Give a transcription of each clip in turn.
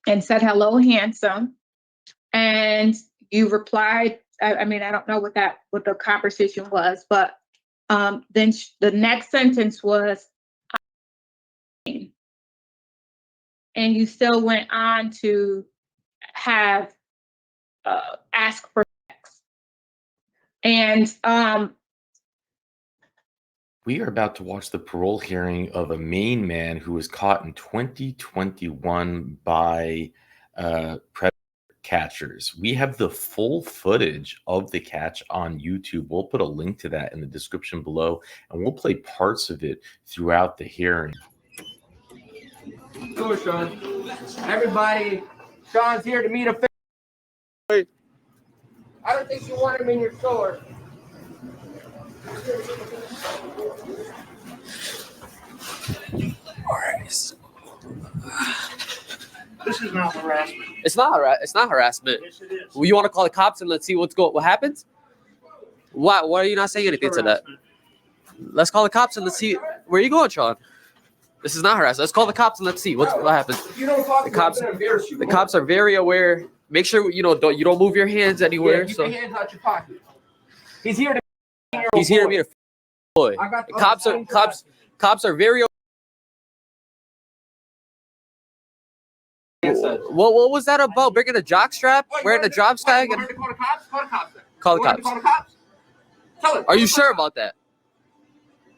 and said, "Hello, handsome." And you replied, I mean, I don't know what the conversation was, but then the next sentence was, and you still went on to have ask for sex. And we are about to watch the parole hearing of a Maine man who was caught in 2021 by predator catchers. We have the full footage of the catch on YouTube. We'll put a link to that in the description below, and we'll play parts of it throughout the hearing. Go, Shawn. Everybody, Shawn's here to meet a family. I don't think you want him in your store. All right. This is not harassment. It's not harassment. Yes, it is. Well, you want to call the cops and let's see what happens? Why are you not saying anything to that? Let's call the cops and let's see. Where are you going, Shawn? This is not harassment. Let's call the cops and let's see what happens. You don't talk The to me, I'm cops. gonna embarrass you. The cops are very aware. Make sure you don't move your hands anywhere. Yeah, keep your hands out your pocket. He's here to meet a boy. I got The cops are very. What was that about? Bringing a jock strap? Wearing a job tag? Call the cops? Call the cops then. Call the You want cops. to call the cops? Tell her. Are you sure about that?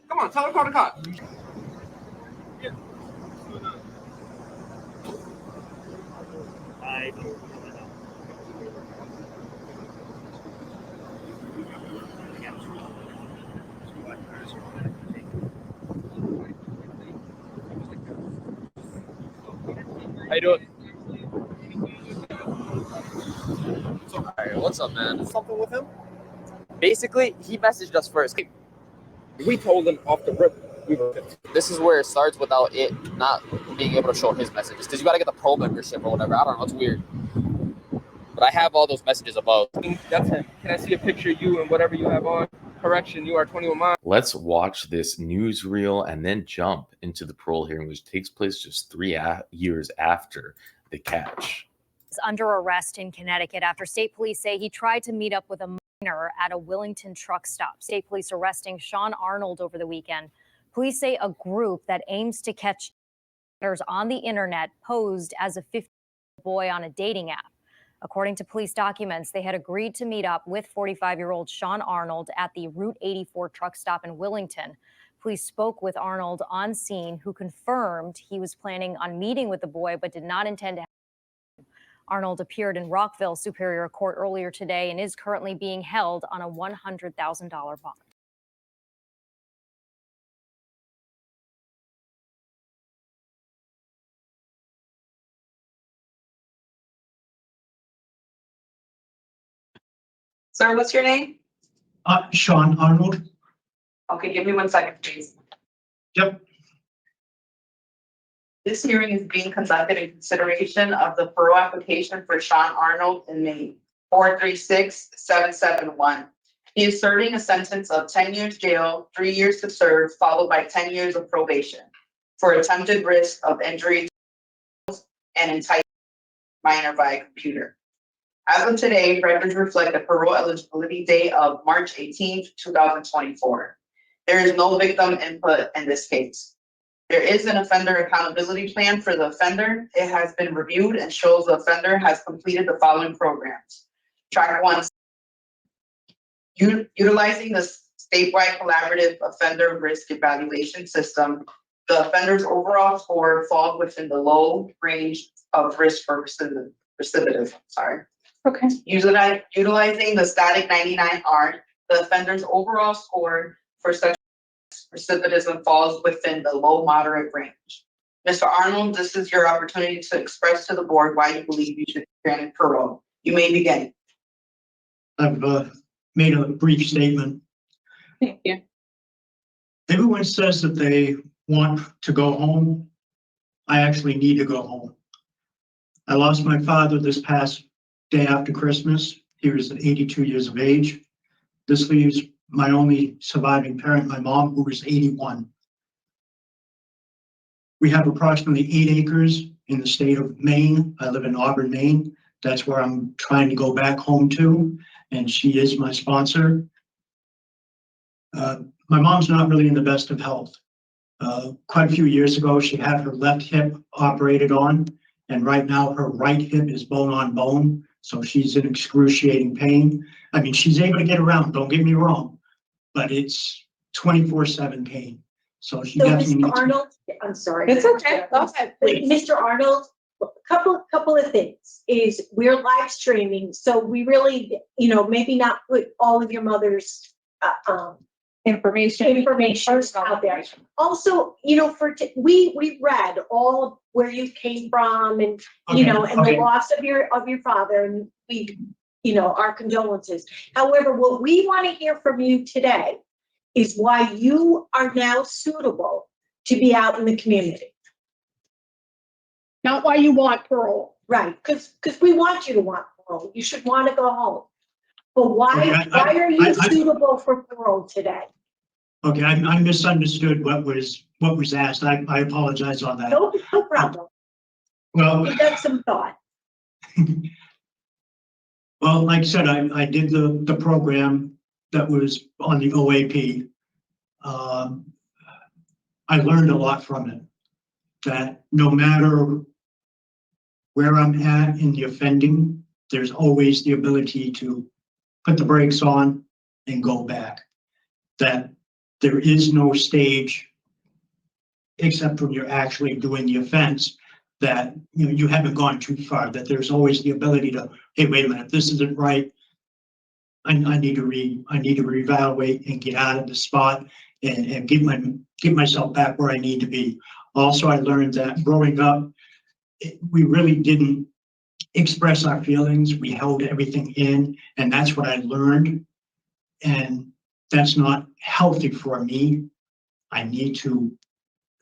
Come on, tell her to call the cops. How you doing? Alright, what's up, man? Something with him? Basically, he messaged us first. We told him off the rip. This is where it starts without it not being able to show his messages. Because you got to get the pro membership or whatever. I don't know. It's weird. But I have all those messages above. That's him. Can I see a picture of you and whatever you have on? Correction, you are 21 miles. Let's watch this newsreel and then jump into the parole hearing, which takes place just 3 years after the catch. Is under arrest in Connecticut after state police say he tried to meet up with a minor at a Willington truck stop. State police arresting Shawn Arnold over the weekend. Police say a group that aims to catch on the internet posed as a 15-year-old boy on a dating app. According to police documents, they had agreed to meet up with 45-year-old Shawn Arnold at the Route 84 truck stop in Willington. Police spoke with Arnold on scene, who confirmed he was planning on meeting with the boy but did not intend to have him. Arnold appeared in Rockville Superior Court earlier today and is currently being held on a $100,000 bond. Sir, what's your name? Shawn Arnold. Okay, give me 1 second, please. Yep. This hearing is being conducted in consideration of the parole application for Shawn Arnold in Maine, 436771. He is serving a sentence of 10 years jail, 3 years to serve, followed by 10 years of probation for attempted risk of injury and enticing minor by computer. As of today, records reflect the parole eligibility date of March 18th, 2024. There is no victim input in this case. There is an offender accountability plan for the offender. It has been reviewed and shows the offender has completed the following programs. Track 1, utilizing the statewide collaborative offender risk evaluation system. The offender's overall score falls within the low range of risk for recidivism. okay. Utilizing the static 99R, the offender's overall score for such recidivism falls within the low moderate range. Mr. Arnold, this is your opportunity to express to the board why you believe you should be granted parole. You may begin. I've made a brief statement. Thank you. Everyone says that they want to go home. I actually need to go home. I lost my father this past day after Christmas. He was 82 years of age. This leaves my only surviving parent, my mom, who was 81. We have approximately 8 acres in the state of Maine. I live in Auburn, Maine. That's where I'm trying to go back home to, and she is my sponsor. My mom's not really in the best of health. Quite a few years ago, she had her left hip operated on, and right now her right hip is bone on bone, so she's in excruciating pain. I mean, she's able to get around, don't get me wrong, but it's 24/7 pain. So she So, definitely Mr. needs. Arnold, I'm sorry. It's okay. Go ahead, please. Mr. Arnold, a couple of things is we're live streaming, so we really, maybe not put all of your mother's Information out there. Also, we read all of where you came from and, and the loss of your father, and we, our condolences. However, what we want to hear from you today is why you are now suitable to be out in the community. Not why you want parole. Right, because we want you to want parole. You should want to go home. But why are you suitable for parole today? Okay, I misunderstood what was asked. I apologize on that. No problem. Well, Give that some thought. well, like I said, I did the program that was on the OAP. I learned a lot from it, that no matter where I'm at in the offending, there's always the ability to put the brakes on and go back. That there is no stage, except when you're actually doing the offense, that you haven't gone too far, that there's always the ability to, hey, wait a minute, this isn't right. I need to reevaluate and get out of the spot and get myself back where I need to be. Also, I learned that growing up, we really didn't express our feelings. We held everything in, and that's what I learned. And that's not healthy for me. I need to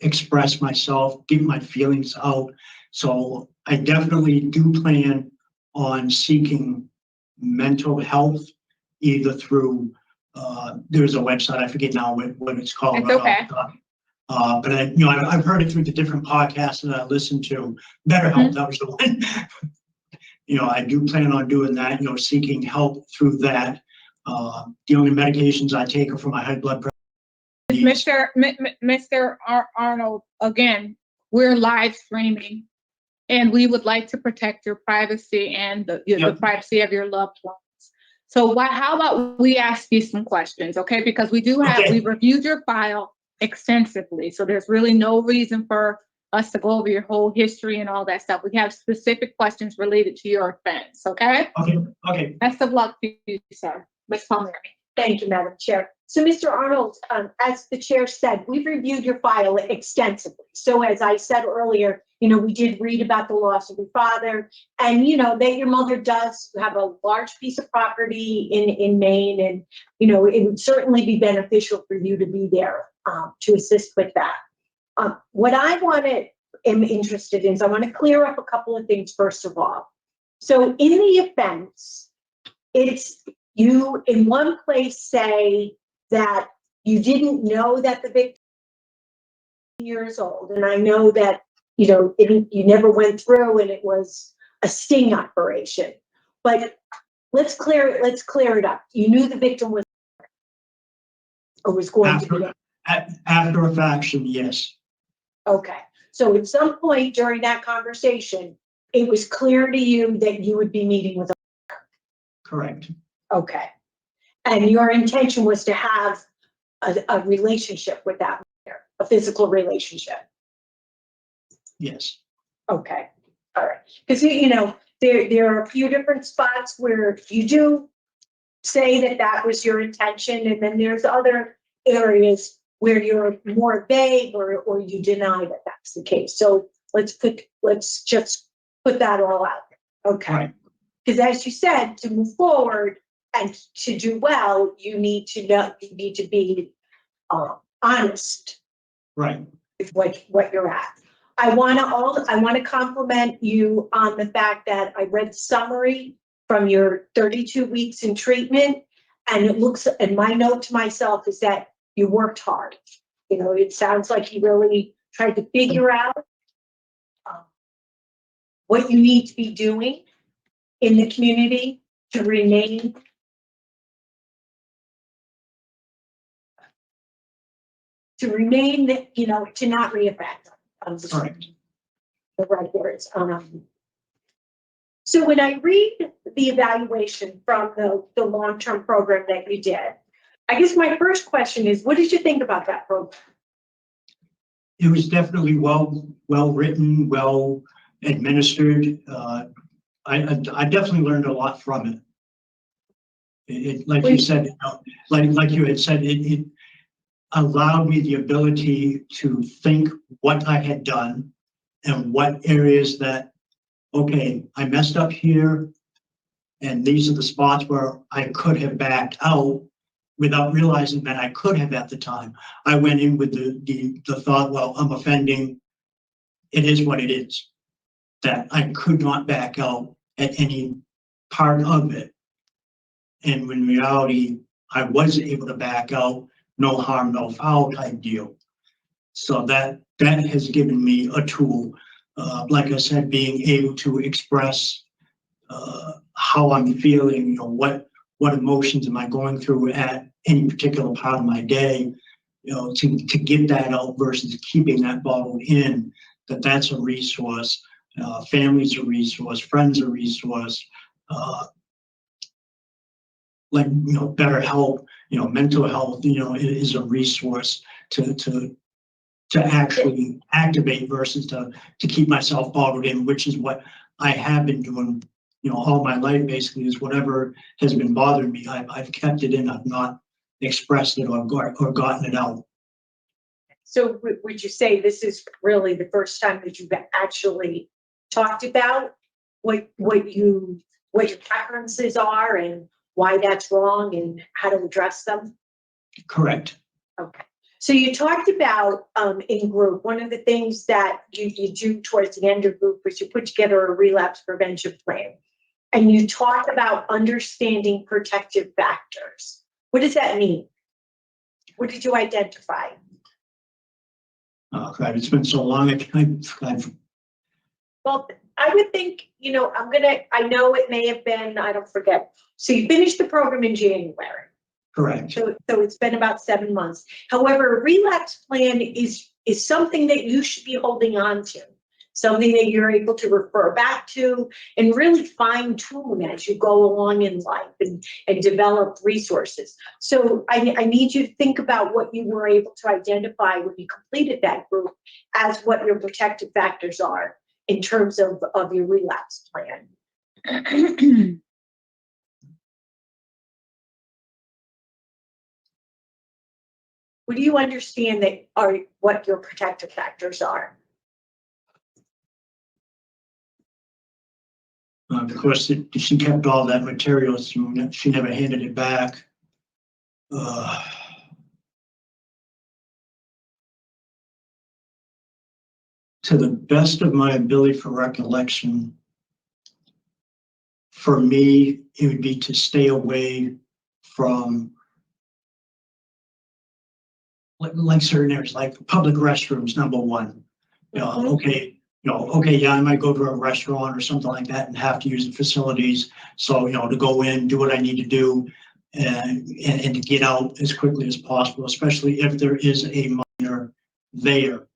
express myself, get my feelings out. So I definitely do plan on seeking mental health, either through, there's a website, I forget now what it's called. It's okay. But I've heard it through the different podcasts that I listen to. BetterHelp, that was the one. I do plan on doing that, seeking help through that. The only medications I take are for my high blood pressure. Mr. Arnold, again, we're live streaming, and we would like to protect your privacy and the privacy of your loved ones. So how about we ask you some questions, okay? Because we reviewed your file extensively, so there's really no reason for us to go over your whole history and all that stuff. We have specific questions related to your offense, okay? Okay. Best of luck to you, sir. Ms. Palmieri. Thank you, Madam Chair. So, Mr. Arnold, as the chair said, we've reviewed your file extensively. So, as I said earlier, we did read about the loss of your father, and that your mother does have a large piece of property in Maine, and it would certainly be beneficial for you to be there to assist with that. What am interested in is I want to clear up a couple of things first of all. So, in the offense, it's you in one place say that you didn't know that the victim was years old, and I know that you never went through and it was a sting operation. But let's clear it up. You knew the victim was or was going to be After a faction, yes. Okay. So at some point during that conversation, it was clear to you that you would be meeting with a Correct. Okay. And your intention was to have a relationship with that man, a physical relationship. Yes. Okay. All right. Because, there are a few different spots where you do say that was your intention. And then there's other areas where you're more vague or you deny that that's the case. So let's just put that all out. Okay. Because as you said, to move forward and to do well, you need to be honest. Right. With what you're at. I want to compliment you on the fact that I read the summary from your 32 weeks in treatment, and my note to myself is that you worked hard. It sounds like you really tried to figure out what you need to be doing in the community to remain you know, to not reaffect. Correct. The right words. So when I read the evaluation from the long-term program that you did, I guess my first question is, what did you think about that program? It was definitely well written, well administered. I definitely learned a lot from it. It like you said, you know, like you had said, it allowed me the ability to think what I had done and what areas that, okay, I messed up here, and these are the spots where I could have backed out without realizing that I could have at the time. I went in with the thought, well, I'm offending. It is what it is. That I could not back out at any part of it. And in reality, I was able to back out, no harm, no foul type deal. So that has given me a tool. Like I said, being able to express how I'm feeling, you know, what emotions am I going through at any particular part of my day, you know, to get that out versus keeping that bottled in, that's a resource. Family's a resource, friends a resource, like, you know, better health, you know, mental health, you know, is a resource to actually activate versus to keep myself bottled in, which is what I have been doing, you know, all my life. Basically, is whatever has been bothering me, I've kept it in. I've not expressed it or gotten it out. So would you say this is really the first time that you've actually talked about what your preferences are and why that's wrong and how to address them? Correct. Okay. So you talked about in group, one of the things that you do towards the end of group was you put together a relapse prevention plan. And you talk about understanding protective factors. What does that mean? What did you identify? Oh, God, it's been so long. I've Well, I would think, you know, I know it may have been, I don't forget. So you finished the program in January. correct. So it's been about 7 months. However, a relapse plan is something that you should be holding on to, something that you're able to refer back to and really fine tune as you go along in life and develop resources. So I need you to think about what you were able to identify when you completed that group as what your protective factors are in terms of your relapse plan. What do you understand that are what your protective factors are? Of course, she kept all that material. She never handed it back. To the best of my ability for recollection, for me, it would be to stay away from like certain areas, like public restrooms, number one. Okay, yeah, I might go to a restaurant or something like that and have to use the facilities. So, to go in, do what I need to do and to get out as quickly as possible, especially if there is a minor there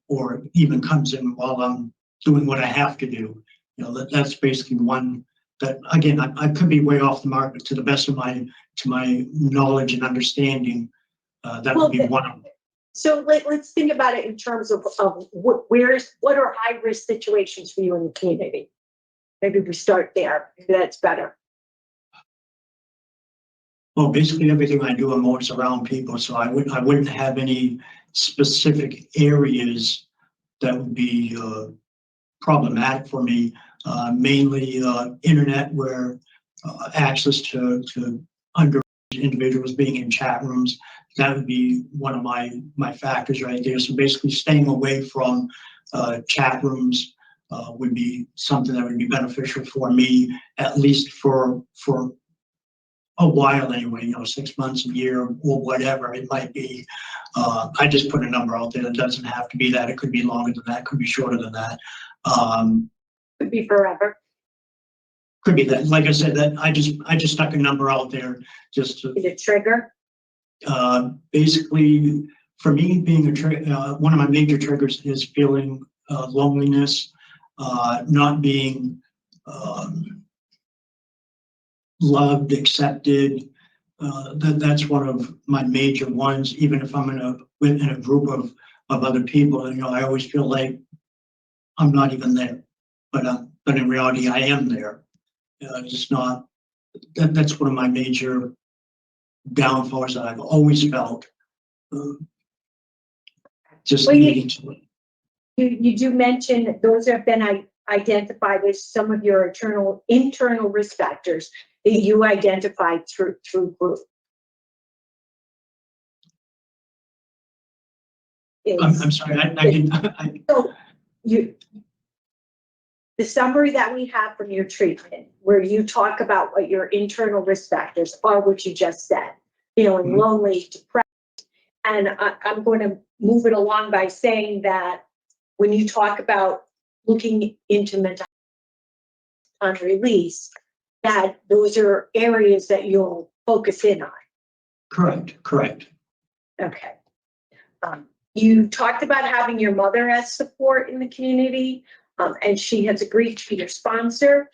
or even comes in while I'm doing what I have to do. That's basically one that, again, I could be way off the mark, but to the best of my knowledge and understanding, that would be one of them. So let's think about it in terms of what are high risk situations for you in the community? Maybe we start there. Maybe that's better. Well, basically everything I do, I'm always around people, so I wouldn't have any specific areas that would be problematic for me. Mainly internet, where access to underage individuals being in chat rooms. That would be one of my factors right there. So basically staying away from chat rooms would be something that would be beneficial for me, at least for a while anyway, 6 months, a year, or whatever it might be. I just put a number out there. It doesn't have to be that. It could be longer than that, could be shorter than that. Could be forever. Could be that, like I said, that I just stuck a number out there just to, Is it trigger? basically, for me, being one of my major triggers is feeling loneliness, not being loved, accepted. That's one of my major ones. Even if I'm in a group of other people, I always feel like I'm not even there. But in reality, I am there. Just not. That's one of my major downfalls that I've always felt. Just Well, needing to. You do mention that those have been identified as some of your internal risk factors that you identified through group. I'm sorry, I didn't. So the summary that we have from your treatment, where you talk about what your internal risk factors are, what you just said, feeling Mhm. lonely, depressed. And I'm going to move it along by saying that when you talk about looking into mental health on release, that those are areas that you'll focus in on. Correct. Okay. You talked about having your mother as support in the community, and she has agreed to be your sponsor.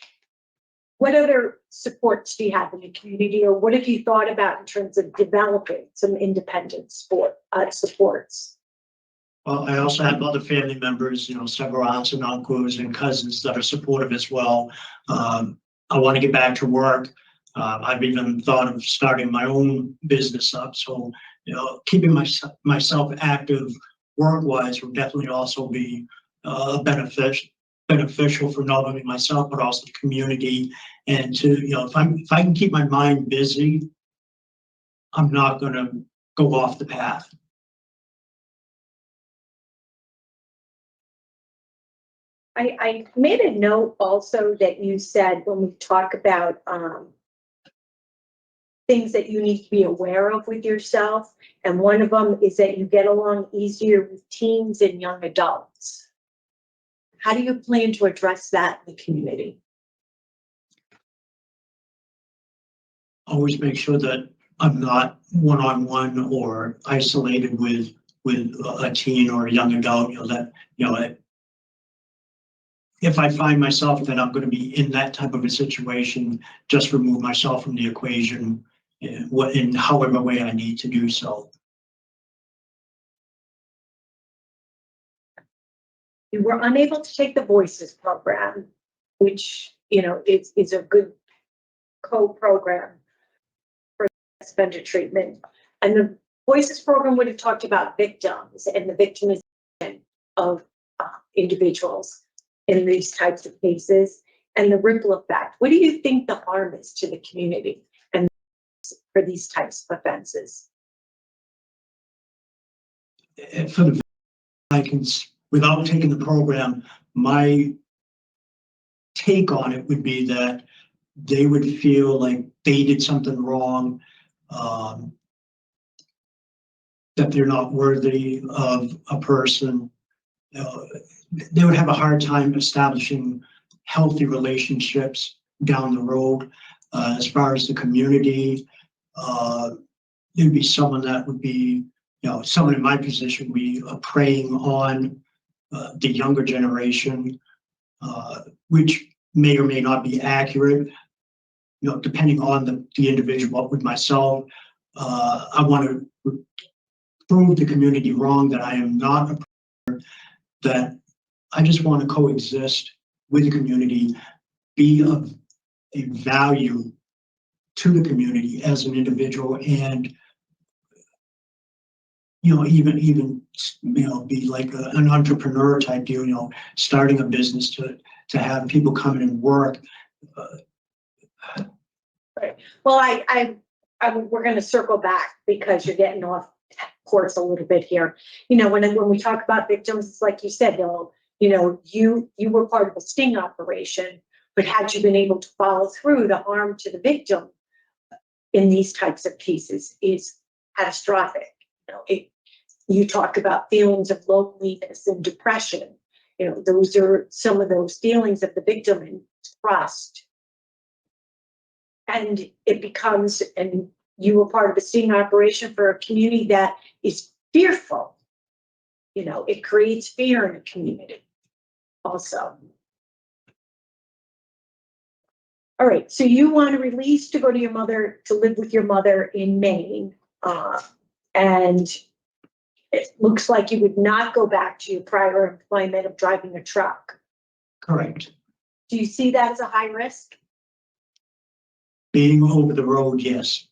What other supports do you have in the community, or what have you thought about in terms of developing some independent supports? Well, I also have other family members, several aunts and uncles and cousins that are supportive as well. I want to get back to work. I've even thought of starting my own business up. So, keeping myself active work-wise will definitely also be beneficial for not only myself but also the community. And to, if I can keep my mind busy, I'm not going to go off the path. I made a note also that you said when we talk about things that you need to be aware of with yourself, and one of them is that you get along easier with teens and young adults. How do you plan to address that in the community? Always make sure that I'm not one-on-one or isolated with a teen or a young adult. If I find myself that I'm going to be in that type of a situation, just remove myself from the equation in however way I need to do so. You were unable to take the Voices program, which is a good co-program for offender treatment. And the Voices program would have talked about victims and the victimization of individuals in these types of cases and the ripple effect. What do you think the harm is to the community and for these types of offenses? For the without taking the program, my take on it would be that they would feel like they did something wrong, that they're not worthy of a person. They would have a hard time establishing healthy relationships down the road. As far as the community, there'd be someone that would be, someone in my position would be preying on the younger generation, which may or may not be accurate, depending on the individual. With myself, I want to prove the community wrong, that I am not a predator, that I just want to coexist with the community, be of a value to the community as an individual, and even be like an entrepreneur type deal, starting a business to have people come in and work. Right. Well, we're going to circle back because you're getting off course a little bit here. When we talk about victims, it's like you said, you were part of a sting operation, but had you been able to follow through, the harm to the victim in these types of cases is catastrophic. You talk about feelings of loneliness and depression. You know, those are some of those feelings of the victim and trust. And it becomes, and you were part of a sting operation for a community that is fearful. You know, it creates fear in a community also. All right, so you want to release to go to your mother, to live with your mother in Maine. And it looks like you would not go back to your prior employment of driving a truck. Correct. Do you see that as a high risk? Being over the road, yes.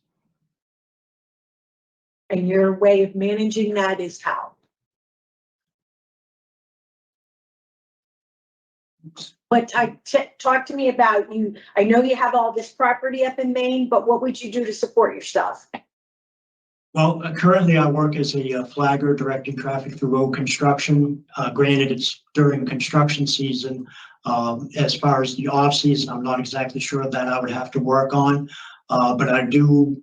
And your way of managing that is how? But talk to me about you. I know you have all this property up in Maine, but what would you do to support yourself? Well, currently I work as a flagger directing traffic through road construction. Granted, it's during construction season. As far as the off season, I'm not exactly sure that I would have to work on, but I do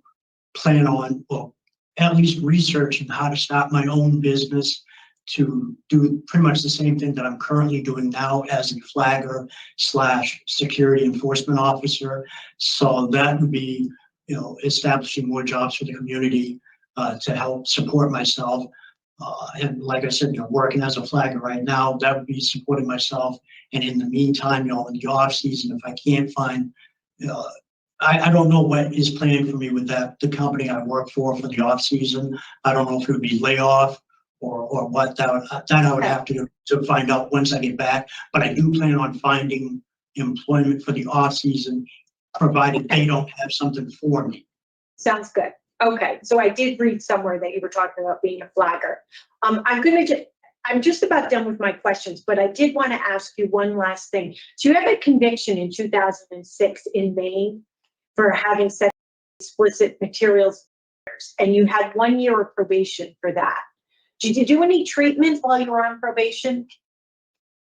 plan on, well, at least researching how to start my own business to do pretty much the same thing that I'm currently doing now as a flagger / security enforcement officer. So that would be, you know, establishing more jobs for the community to help support myself. And like I said, you know, working as a flagger right now, that would be supporting myself. And in the meantime, you know, in the off season, if I can't find, I don't know what is planned for me with that, the company I work for the off season. I don't know if it would be layoff or what that I would have to find out once I get back. But I do plan on finding employment for the off season, provided they don't have something for me. Sounds good. Okay, so I did read somewhere that you were talking about being a flagger. I'm just about done with my questions, but I did want to ask you one last thing. So you had a conviction in 2006 in Maine for having sexually explicit materials, and you had 1 year of probation for that. Did you do any treatment while you were on probation?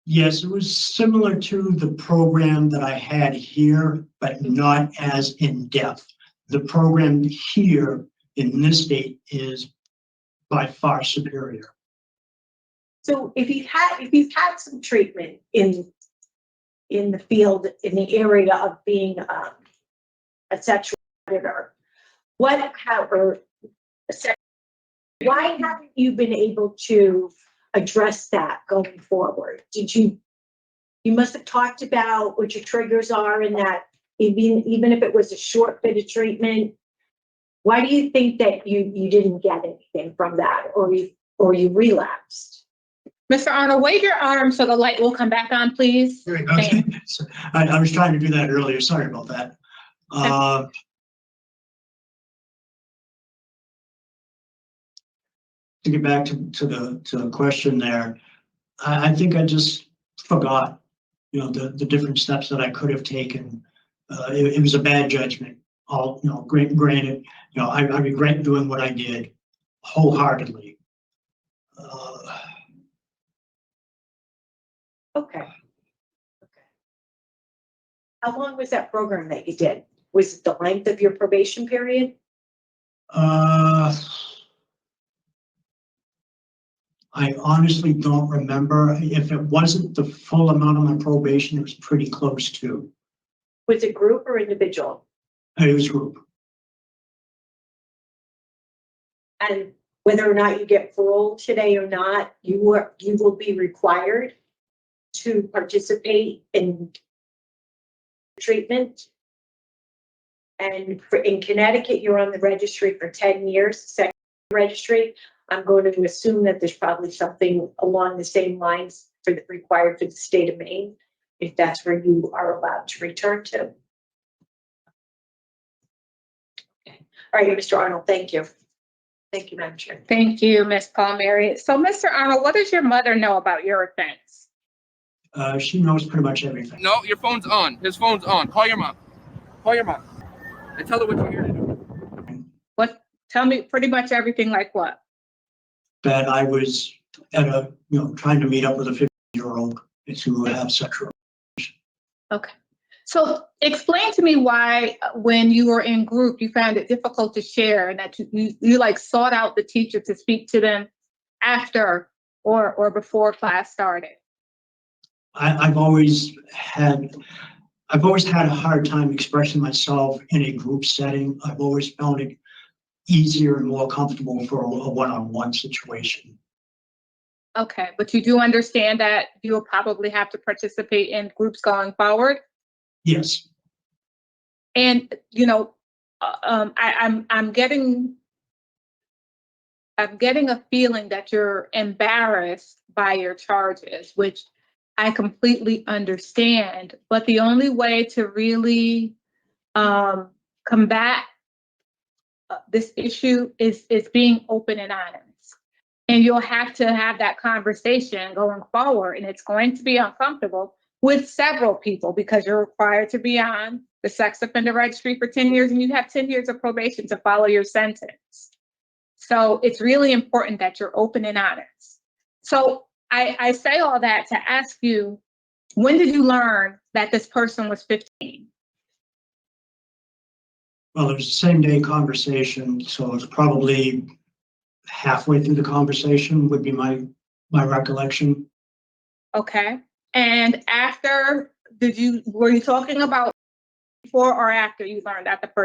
Yes, it was similar to the program that I had here, but not as in depth. The program here in this state is by far superior. So if you've had some treatment in the field, in the area of being a sexual predator, why haven't you been able to address that going forward? You must have talked about what your triggers are, and that even if it was a short bit of treatment, why do you think that you didn't get anything from that, or you relapsed? Mr. Arnold, wave your arm so the light will come back on, please. Okay. So I was trying to do that earlier. Sorry about that. To get back to the question there, I think I just forgot, you know, the different steps that I could have taken. It was a bad judgment. All, you know, granted, you know, I regret doing what I did wholeheartedly. Okay. How long was that program that you did? Was it the length of your probation period? I honestly don't remember. If it wasn't the full amount of my probation, it was pretty close to. Was it group or individual? It was group. And whether or not you get parole today or not, you will be required to participate in treatment. And in Connecticut, you're on the registry for 10 years, second registry. I'm going to assume that there's probably something along the same lines required for the state of Maine, if that's where you are allowed to return to. Okay. All right, Mr. Arnold, thank you. Thank you, Madam Chair. Thank you, Ms. Palmieri. So, Mr. Arnold, what does your mother know about your offense? She knows pretty much everything. No, your phone's on. His phone's on. Call your mom. Call your mom. And tell her what you're here to do. Tell me pretty much everything, like what? That I was at a, you know, trying to meet up with a 50-year-old to have sexual. Okay. So explain to me why, when you were in group, you found it difficult to share, and that you like sought out the teacher to speak to them after or before class started. I've always had a hard time expressing myself in a group setting. I've always found it easier and more comfortable for a one-on-one situation. Okay, but you do understand that you'll probably have to participate in groups going forward? Yes, And, I'm getting a feeling that you're embarrassed by your charges, which I completely understand. But the only way to really combat this issue is being open and honest. And you'll have to have that conversation going forward, and it's going to be uncomfortable with several people because you're required to be on the sex offender registry for 10 years, and you have 10 years of probation to follow your sentence. So it's really important that you're open and honest. So I say all that to ask you, when did you learn that this person was 15? well, it was the same day conversation, so it's probably halfway through the conversation would be my recollection. Okay. And after, were you talking about before or after you learned that the person?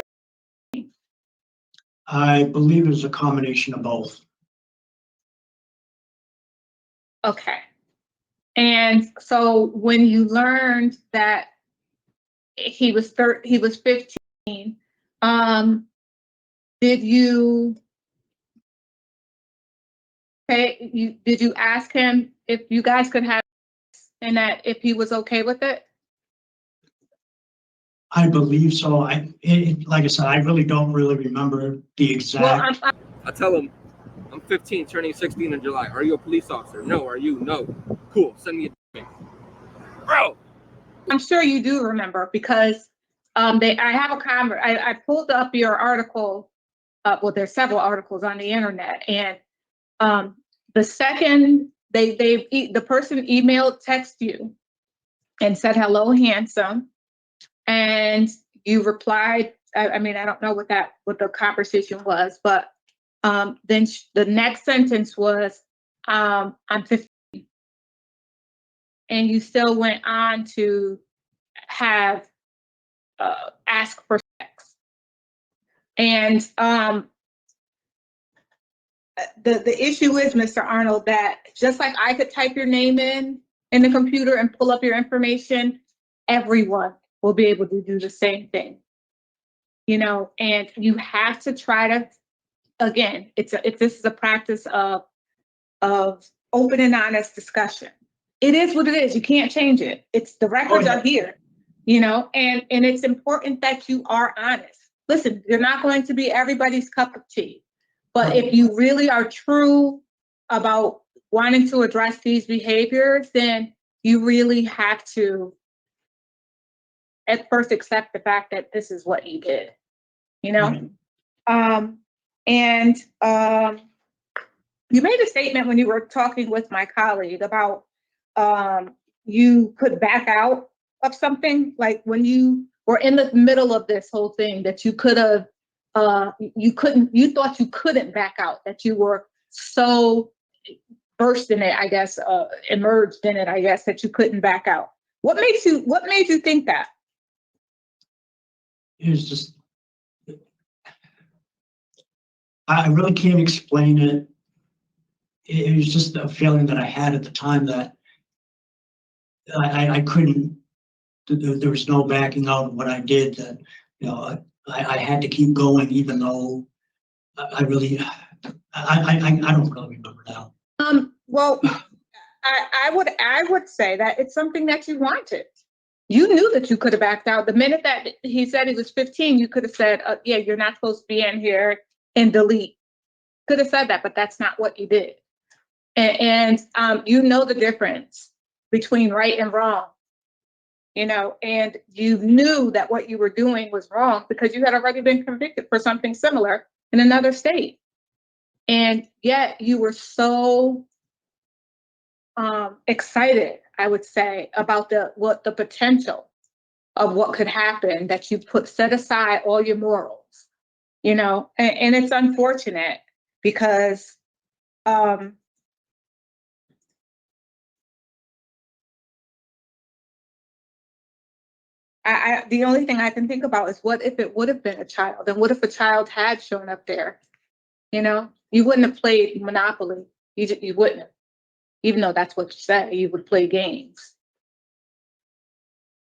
I believe it was a combination of both. Okay. And so when you learned that he was 15, did you did you ask him if you guys could have, and that if he was okay with it? I believe so. Like I said, I really don't really remember the Well, exact. I tell him, I'm 15, turning 16 in July. Are you a police officer? No. Are you? No. Cool. Send me a bro. I'm sure you do remember because I pulled up your article. Well, there's several articles on the internet, and the second the person emailed, text you, and said hello, handsome, and you replied. I mean, I don't know what the conversation was, but then the next sentence was, "I'm 15," and you still went on to have ask for sex. And the issue is, Mr. Arnold, that just like I could type your name in the computer and pull up your information, everyone will be able to do the same thing. And you have to try to, again, this is a practice of open and honest discussion. It is what it is. You can't change it. The records are here, and it's important that you are honest. Listen, you're not going to be everybody's cup of tea, but if you really are true about wanting to address these behaviors, then you really have to at first accept the fact that this is what you did, and you made a statement when you were talking with my colleague about you could back out of something, like when you were in the middle of this whole thing, that you could have, you thought you couldn't back out, that you were so versed in it, I guess, immersed in it, I guess, that you couldn't back out. What made you think that? It was just, I really can't explain it. It was just a feeling that I had at the time that I couldn't, there was no backing out of what I did, that, I had to keep going, even though I don't really remember now. Well, I would say that it's something that you wanted. You knew that you could have backed out. The minute that he said he was 15, you could have said, yeah, you're not supposed to be in here, and delete. Could have said that, but that's not what you did. And you know the difference between right and wrong, and you knew that what you were doing was wrong because you had already been convicted for something similar in another state. And yet you were so excited, I would say, about the potential of what could happen, that you set aside all your morals, and it's unfortunate because The only thing I can think about is what if it would have been a child, and what if a child had shown up there? You know, you wouldn't have played Monopoly. You wouldn't have, even though that's what you say. You would play games.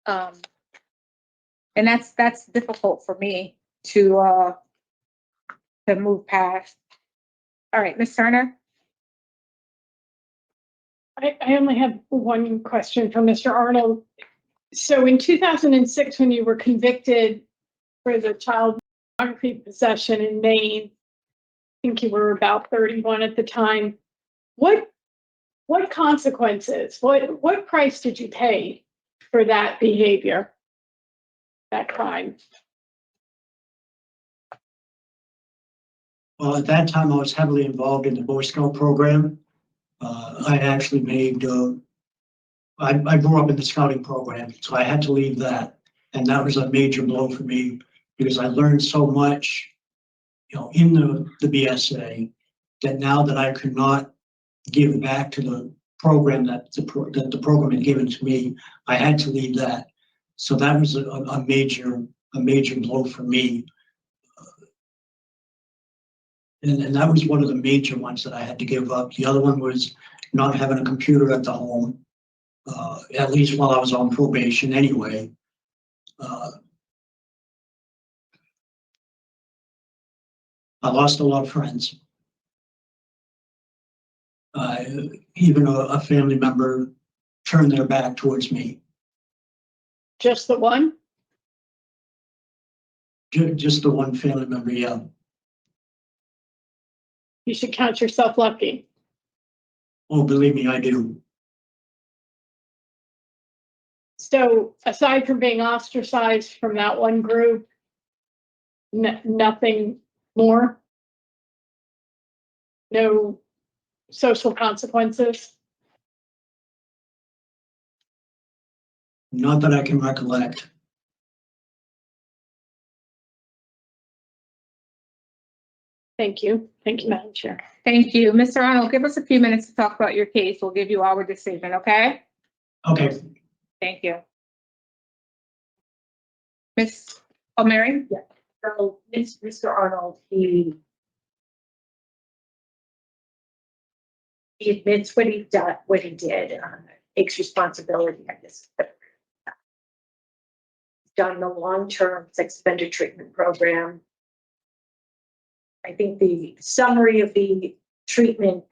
And that's difficult for me to move past. All right, Ms. Turner. I only have one question for Mr. Arnold. So in 2006, when you were convicted for the child pornography possession in Maine, I think you were about 31 at the time. What consequences, what price did you pay for that behavior, that crime? Well, at that time, I was heavily involved in the Boy Scout program. I actually made, I grew up in the scouting program, so I had to leave that. And that was a major blow for me because I learned so much, you know, in the BSA, that now that I could not give back to the program that the program had given to me, I had to leave that. So that was a major blow for me. And that was one of the major ones that I had to give up. The other one was not having a computer at the home, at least while I was on probation anyway. I lost a lot of friends. Even a family member turned their back towards me. Just the one? Just the one family member, yeah. You should count yourself lucky. Oh, believe me, I do. So aside from being ostracized from that one group, nothing more? No social consequences? Not that I can recollect. Thank you. Thank you, Madam Chair. Thank you. Mr. Arnold, give us a few minutes to talk about your case. We'll give you our decision, okay? Okay. Thank you. Ms. O'Mary? Yeah. So Mr. Arnold, he admits what he did, takes responsibility, I guess. Done the long-term sex offender treatment program. I think the summary of the treatment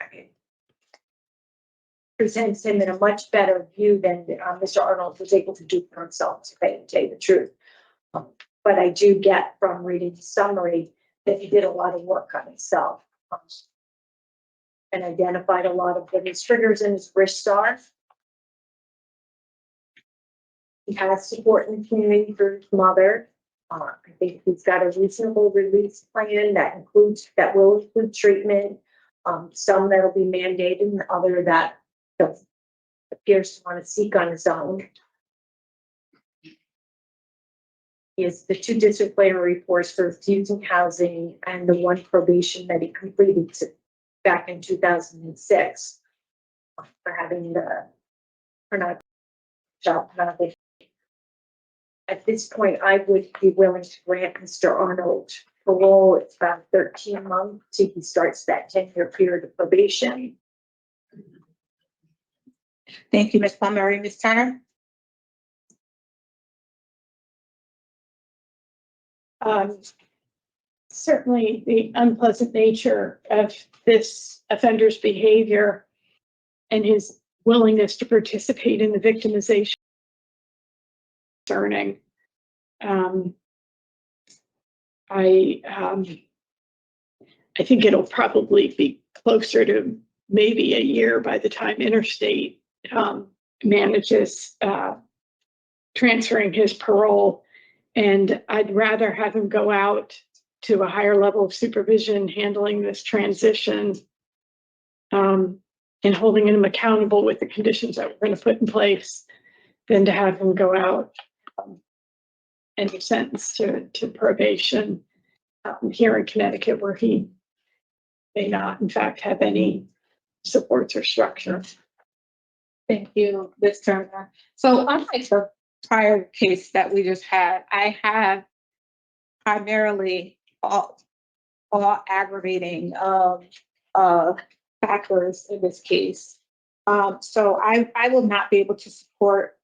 presents him in a much better view than Mr. Arnold was able to do for himself, to tell you the truth. But I do get from reading the summary that he did a lot of work on himself and identified a lot of what his triggers and his risks are. He has support in the community for his mother. I think he's got a reasonable release plan that will include treatment. Some that'll be mandated, and other that appears to want to seek on his own. He has the 2 disciplinary reports for refusing housing and the 1 probation that he completed back in 2006 for having child pornography. At this point, I would be willing to grant Mr. Arnold parole. It's about 13 months till he starts that 10-year period of probation. Thank you, Ms. Palmieri. Ms. Turner? Certainly the unpleasant nature of this offender's behavior and his willingness to participate in the victimization concerning. I think it'll probably be closer to maybe a year by the time Interstate manages transferring his parole. And I'd rather have him go out to a higher level of supervision, handling this transition, and holding him accountable with the conditions that we're going to put in place, than to have him go out and be sentenced to probation here in Connecticut, where he may not, in fact, have any supports or structure. Thank you, Ms. Turner. So I'd like to prior case that we just had, I have primarily all aggravating factors in this case. So I will not be able to support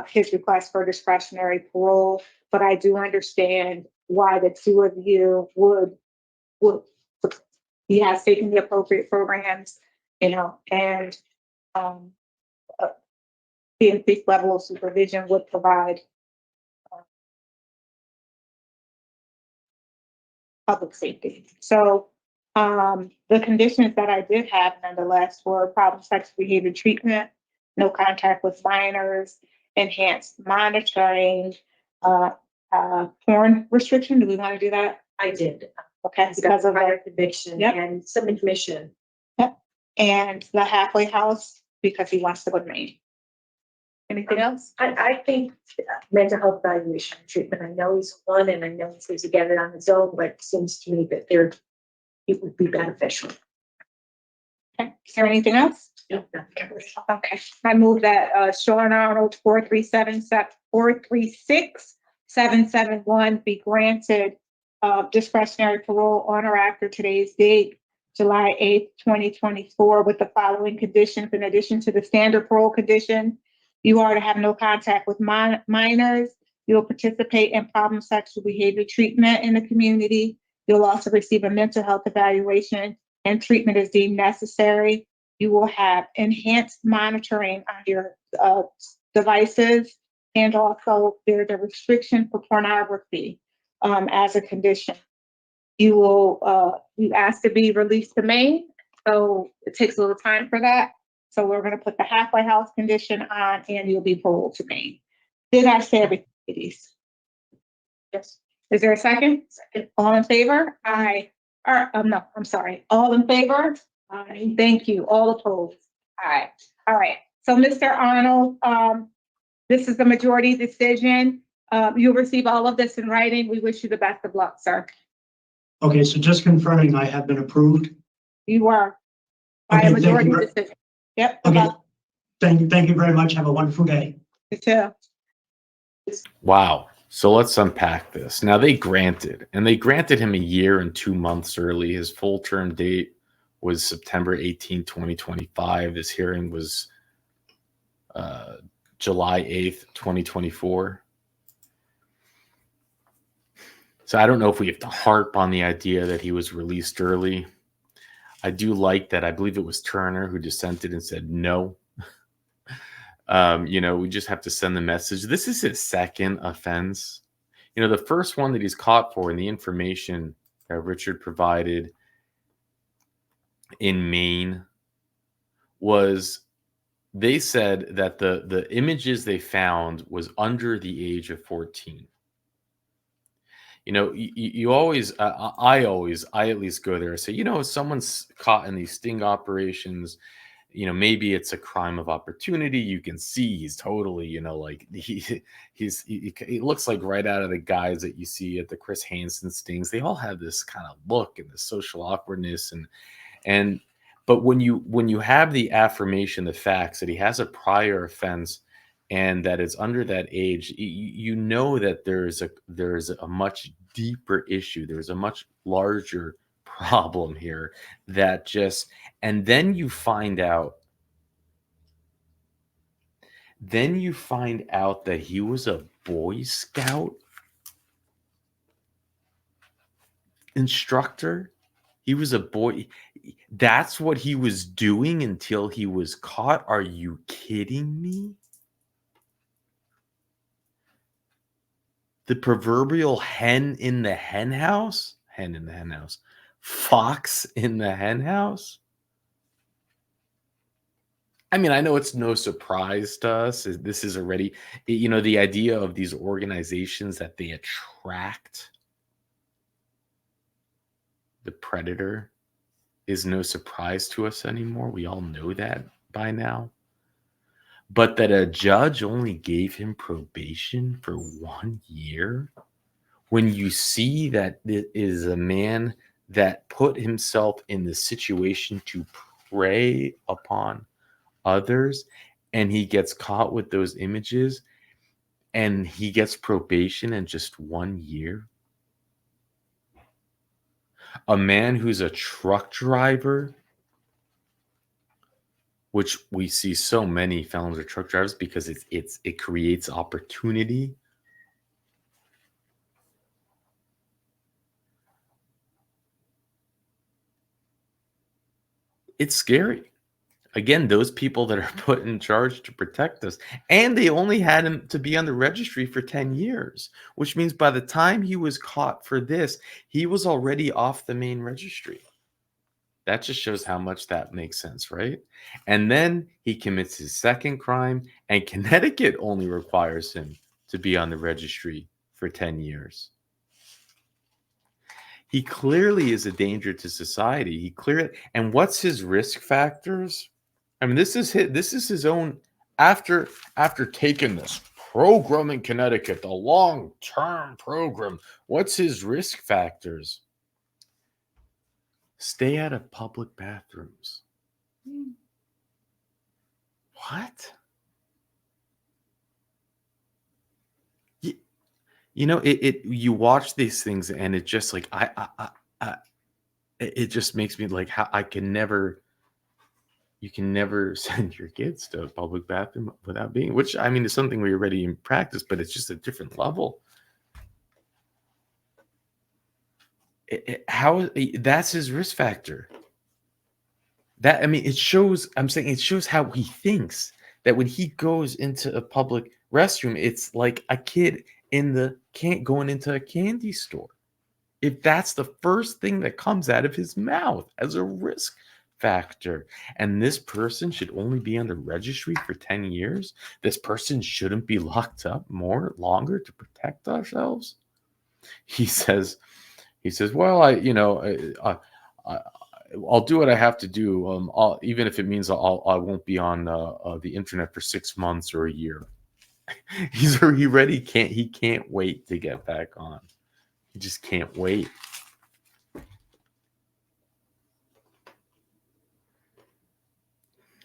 his request for discretionary parole, but I do understand why the two of you would he has taken the appropriate programs, and the increased level of supervision would provide public safety. So the conditions that I did have nonetheless were problem sex behavior treatment, no contact with minors, enhanced monitoring, porn restriction. Do we want to do that? I did. Okay, because of prior conviction Yep. and some admission. and the halfway house because he wants to go to Maine. Anything else? I think mental health evaluation and treatment, I know he's one and I know he's supposed to get it on his own, but it seems to me that it would be beneficial. Okay, is there anything else? No. Okay, I move that Shawn Arnold 436-771 be granted discretionary parole on or after today's date, July 8th, 2024, with the following conditions. In addition to the standard parole condition, you are to have no contact with minors. You'll participate in problem sexual behavior treatment in the community. You'll also receive a mental health evaluation and treatment as deemed necessary. You will have enhanced monitoring on your devices, and also there's a restriction for pornography as a condition. You will you ask to be released to Maine, so it takes a little time for that. So we're going to put the halfway house condition on, and you'll be paroled to Maine. Did I say everything, ladies? Yes. Is there a second? Second. All in favor? Aye. No, I'm sorry. All in favor? Aye. Thank you. All opposed? Aye. All right. So, Mr. Arnold, this is the majority decision. You'll receive all of this in writing. We wish you the best of luck, sir. Okay, so just confirming I have been approved. You are by Okay, a thank you majority very- decision. Yep. Okay, thank you very much. Have a wonderful day. You too. Wow. So let's unpack this. Now they granted him a year and 2 months early. His full term date was September 18, 2025. This hearing was July 8th, 2024. So I don't know if we have to harp on the idea that he was released early. I do like that. I believe it was Turner who dissented and said no. We just have to send the message. This is his second offense. The first one that he's caught for, and the information that Richard provided in Maine was, they said that the images they found was under the age of 14. You always, I at least go there and say, if someone's caught in these sting operations, maybe it's a crime of opportunity. You can see he's totally, he looks like right out of the guys that you see at the Chris Hansen stings. They all have this kind of look and the social awkwardness but when you have the affirmation, the facts that he has a prior offense and that it's under that age, you know that there's a much deeper issue. There's a much larger problem here and then you find out that he was a Boy Scout instructor. He was a boy. That's what he was doing until he was caught. Are you kidding me? The proverbial hen in the hen house? Hen in the hen house. Fox in the hen house? I mean, I know it's no surprise to us. This is already, the idea of these organizations that they attract the predator is no surprise to us anymore. We all know that by now. But that a judge only gave him probation for 1 year, when you see that it is a man that put himself in the situation to prey upon others, and he gets caught with those images, and he gets probation in just 1 year. A man who's a truck driver, which we see so many felons are truck drivers because it creates opportunity. It's scary. Again, those people that are put in charge to protect us, and they only had him to be on the registry for 10 years, which means by the time he was caught for this, he was already off the main registry. That just shows how much that makes sense, right? And then he commits his second crime, and Connecticut only requires him to be on the registry for 10 years. He clearly is a danger to society. He clearly, and what's his risk factors? I mean, this is his own after taking this program in Connecticut, the long-term program. What's his risk factors? Stay out of public bathrooms. What? You know, you watch these things and it just like it just makes me like how you can never send your kids to a public bathroom without being, which I mean is something we already in practice, but it's just a different level. That's his risk factor. That, I mean, it shows, I'm saying it shows how he thinks, that when he goes into a public restroom, it's like a kid going into a candy store. If that's the first thing that comes out of his mouth as a risk factor, and this person should only be on the registry for 10 years, this person shouldn't be locked up longer to protect ourselves. He says, well, I'll do what I have to do. Even if it means I won't be on the internet for 6 months or a year. He can't wait to get back on. He just can't wait.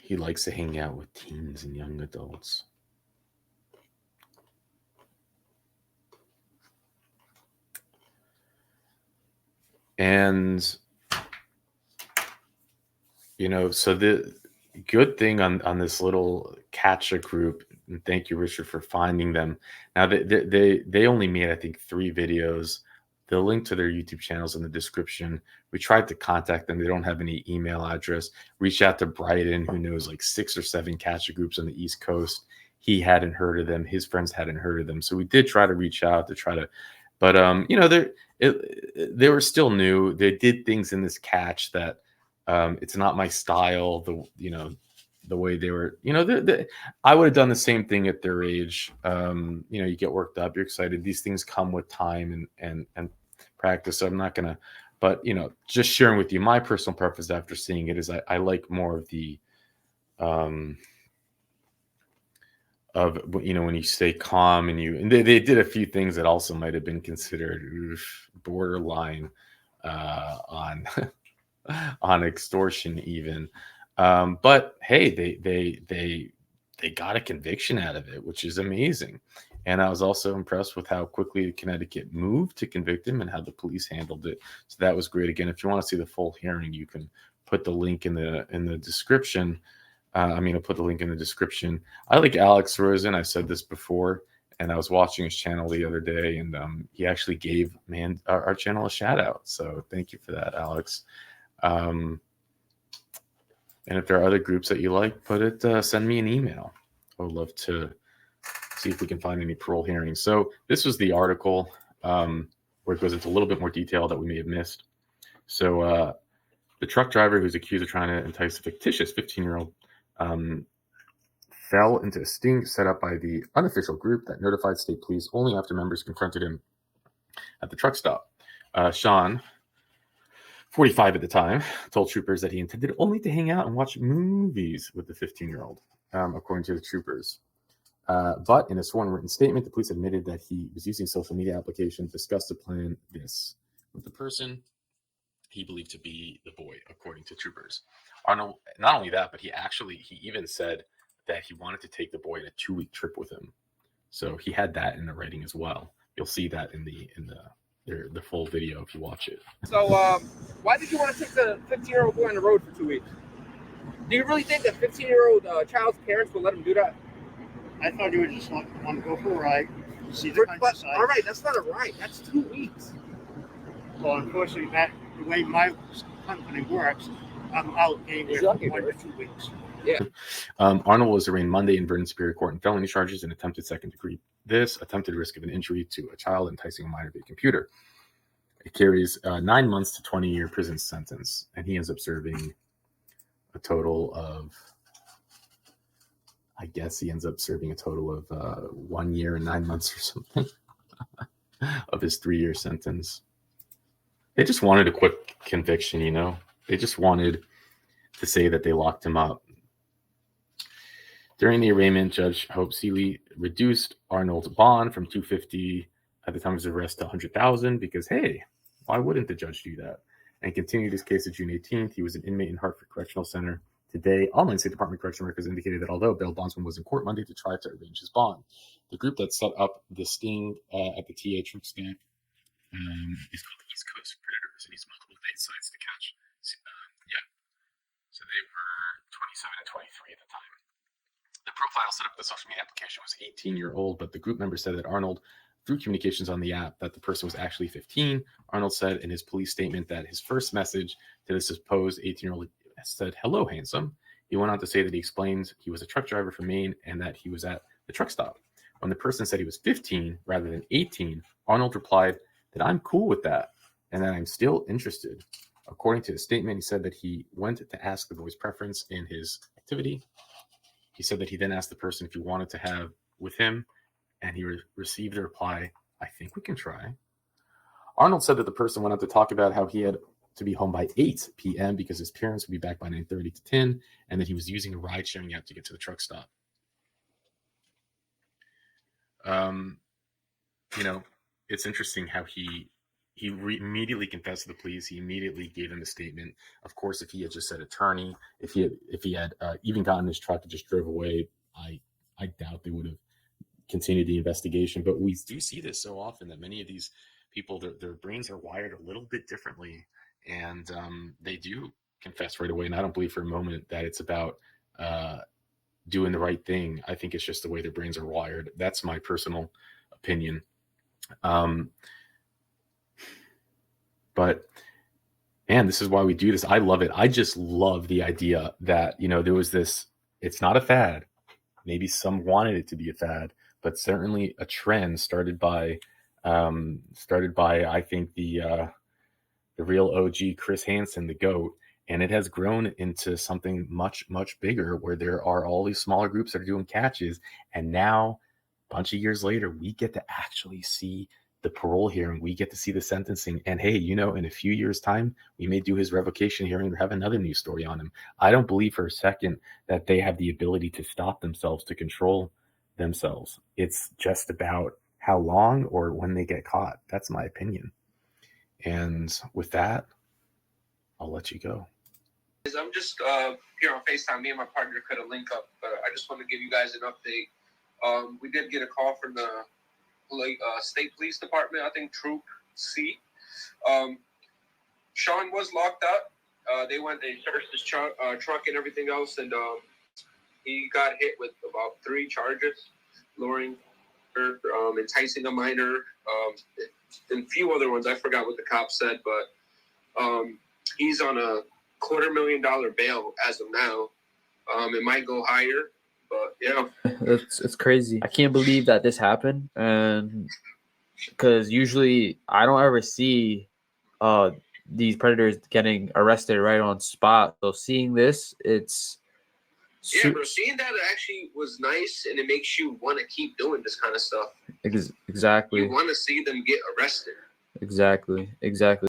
He likes to hang out with teens and young adults. And so the good thing on this little catch-a group, and thank you, Richard, for finding them. Now they only made, I think, 3 videos. The link to their YouTube channels in the description. We tried to contact them. They don't have any email address. Reach out to Bryden, who knows like 6 or 7 catch-a groups on the East Coast. He hadn't heard of them. His friends hadn't heard of them. So we did try to reach out to try to, but they were still new. They did things in this catch that it's not my style. The way they were, I would have done the same thing at their age. You get worked up, you're excited. These things come with time and practice. So I'm not gonna, but just sharing with you my personal preference after seeing it is I like more of the when you stay calm and they did a few things that also might have been considered borderline on on extortion even. But hey, they got a conviction out of it, which is amazing. And I was also impressed with how quickly Connecticut moved to convict him and how the police handled it. So that was great. Again, if you want to see the full hearing, you can put the link in the description. I'll put the link in the description. I like Alex Rosen. I said this before, and I was watching his channel the other day, and he actually gave our channel a shout out. So thank you for that, Alex. And if there are other groups that you like, send me an email. I would love to see if we can find any parole hearings. So this was the article where it goes into a little bit more detail that we may have missed. So the truck driver who's accused of trying to entice a fictitious 15-year-old fell into a sting set up by the unofficial group that notified state police only after members confronted him at the truck stop. Shawn, 45 at the time, told troopers that he intended only to hang out and watch movies with the 15-year-old, according to the troopers. But in a sworn written statement, the police admitted that he was using social media applications, discussed to plan this with the person he believed to be the boy, according to troopers. Arnold, not only that, but he even said that he wanted to take the boy on a 2-week trip with him. So he had that in the writing as well. You'll see that in the full video if you watch it. So why did you want to take the 15-year-old boy on the road for 2 weeks? Do you really think that 15-year-old child's parents will let him do that? I thought you would just want to go for a ride, see the countryside. All right, that's not a ride. That's 2 weeks. Well, unfortunately, the way my company works, I'm out anywhere from 1 to 2 weeks. Arnold was arraigned Monday in Vernon Superior Court on felony charges and attempted second degree. Attempted risk of an injury to a child, enticing a minor via computer. It carries 9 months to 20-year prison sentence, and he ends up serving a total of, I guess he ends up serving a total of 1 year and 9 months or something of his 3-year sentence. They just wanted a quick conviction, you know. They just wanted to say that they locked him up. During the arraignment, Judge Hope Seeley reduced Arnold's bond from $250,000 at the time of his arrest to $100,000 because, hey, why wouldn't the judge do that? And continued his case to June 18th. He was an inmate in Hartford Correctional Center. Today, online State Department Correction records indicated that although bail bondsman was in court Monday to try to arrange his bond, the group that set up the sting at the TA truck stop is called the East Coast Predators, and he's multiple date sites to catch. So they were 27 and 23 at the time. The profile set up the social media application was 18-year-old, but the group member said that Arnold, through communications on the app, that the person was actually 15. Arnold said in his police statement that his first message to the supposed 18-year-old said, "Hello, handsome." He went on to say that he explained he was a truck driver from Maine and that he was at the truck stop. When the person said he was 15 rather than 18, Arnold replied that I'm cool with that and that I'm still interested. According to his statement, he said that he went to ask the boy's preference in his activity. He said that he then asked the person if he wanted to have with him, and he received a reply, "I think we can try." Arnold said that the person went on to talk about how he had to be home by 8 p.m. because his parents would be back by 9:30 to 10, and that he was using a ride-sharing app to get to the truck stop. You know, it's interesting how he immediately confessed to the police. He immediately gave them a statement. Of course, if he had just said attorney, if he had even gotten his truck and just drove away, I doubt they would have continued the investigation. But we do see this so often that many of these people, their brains are wired a little bit differently, and they do confess right away. And I don't believe for a moment that it's about doing the right thing. I think it's just the way their brains are wired. That's my personal opinion. But man, this is why we do this. I love it. I just love the idea that, you know, there was this, it's not a fad. Maybe some wanted it to be a fad, but certainly a trend started by I think the real OG Chris Hansen, the GOAT, and it has grown into something much, much bigger where there are all these smaller groups that are doing catches. And now, a bunch of years later, we get to actually see the parole hearing. We get to see the sentencing. And hey, you know, in a few years' time, we may do his revocation hearing or have another news story on him. I don't believe for a second that they have the ability to stop themselves, to control themselves. It's just about how long or when they get caught. That's my opinion. And with that, I'll let you go. I'm just here on FaceTime. Me and my partner couldn't link up, but I just want to give you guys an update. We did get a call from the State Police Department, I think Troop C. Shawn was locked up. They went and searched his truck and everything else, and he got hit with about 3 charges: luring, enticing a minor, and a few other ones. I forgot what the cops said, but he's on a $250,000 bail as of now. It might go higher, but yeah. It's crazy. I can't believe that this happened, and because usually I don't ever see these predators getting arrested right on spot. So seeing this, it's bro. Seeing that actually was nice, and it makes you want to keep doing this kind of stuff. Exactly. You want to see them get arrested. Exactly.